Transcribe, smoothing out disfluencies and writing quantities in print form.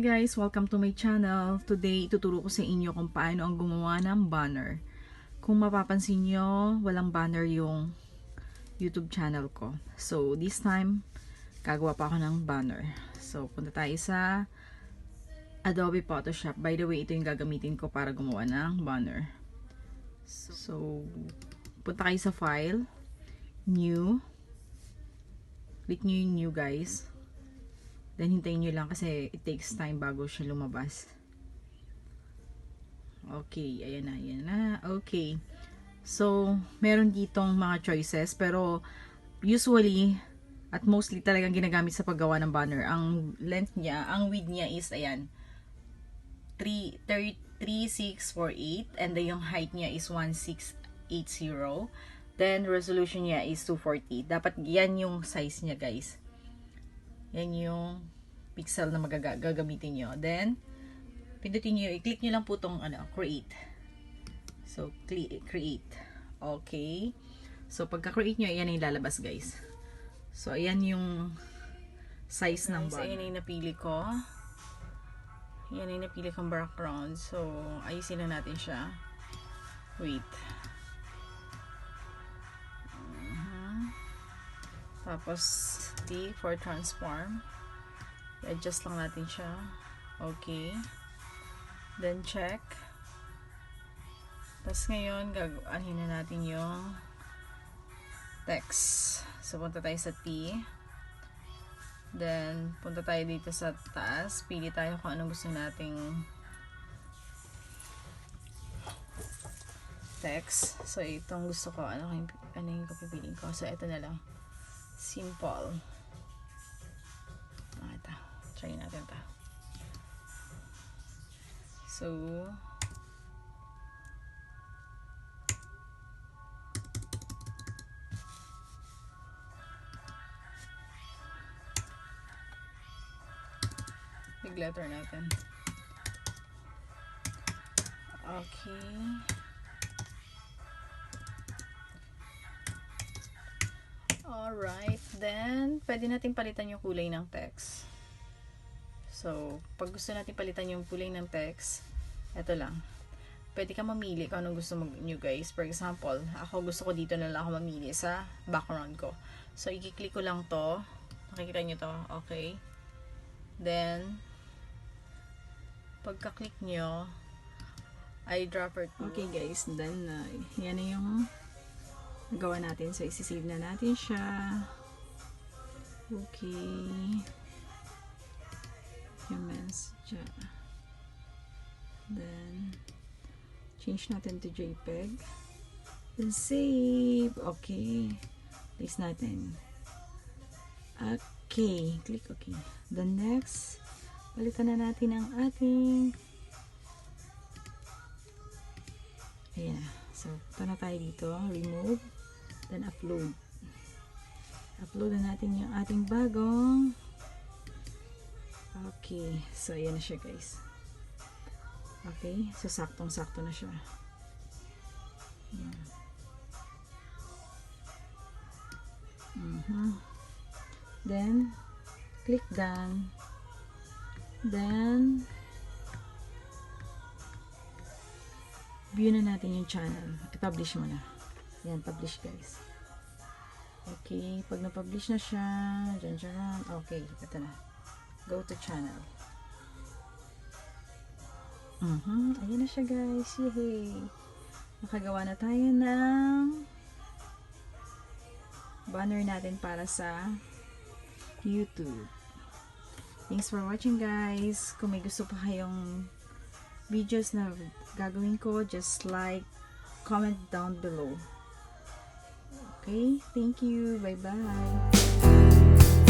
guys! Welcome to my channel. Today, ituturo ko sa inyo kung paano ang gumawa ng banner. Kung mapapansin nyo, walang banner yung YouTube channel ko. So, this time, gagawa pa ako ng banner. So, punta tayo sa Adobe Photoshop. By the way, ito yung gagamitin ko para gumawa ng banner. So, punta kayo sa File, New. Click nyo yung New, guys. Then, hintayin nyo lang kasi it takes time bago siya lumabas. Okay, ayan na. Okay. So, meron ditong mga choices. Pero, usually, at mostly talagang ginagamit sa paggawa ng banner. Ang length niya, ang width niya is, ayan, 3648. And then, yung height niya is 1680. Then, resolution niya is 240. Dapat yan yung size niya, guys. Yan yung pixel na gagamitin nyo. Then, pindutin nyo, i-click nyo lang po itong create. So, create. Okay. So, pagka-create nyo, yan yung lalabas, guys. So, ayan yung size ng banner. Ayan yung napili ko. Yan yung napili kong background. So, ayusin na natin siya. Wait. Tapos, T for transform. I-adjust lang natin siya. Okay. Then, check. Tapos, ngayon, gagawin na natin yung text. So, punta tayo sa T. Then, punta tayo dito sa taas. Pili tayo kung anong gusto nating text. So, itong gusto ko. Ano yung pipiliin ko? So, ito na lang. Simple. Ito. Try natin ito. So, big letter natin. Okay. Alright, then, pwede natin palitan yung kulay ng text. So, pag gusto natin palitan yung kulay ng text, eto lang. Pwede ka mamili kung anong gusto nyo, guys. For example, ako gusto ko dito na lang ako mamili sa background ko. So, i-click ko lang to. Nakikita nyo to. Okay. Then, pagka-click nyo, eyedropper tool. Okay, guys. Then, yan na yung gawa natin. So, isi-save na natin siya. Okay. Humans siya. Then, change natin to JPEG. Then, save. Okay. Place natin. Okay. Click okay. Then, next, palitan na natin ang ating ayan. So, punta na tayo dito. Remove. Then, upload. Upload na natin yung ating bagong. Okay. So, ayan na siya, guys. Okay. So, saktong-sakto na siya. Then, click done. Then, view na natin yung channel. I-publish mo na. Yan, publish, guys. Okay, pag na-publish na siya, dyan. Okay, ito na. Go to channel. Ayan na siya, guys. Yay! Nakagawa na tayo ng banner natin para sa YouTube. Thanks for watching, guys. Kung may gusto pa kayong videos na gagawin ko, just like, comment down below. Okay? Thank you. Bye-bye.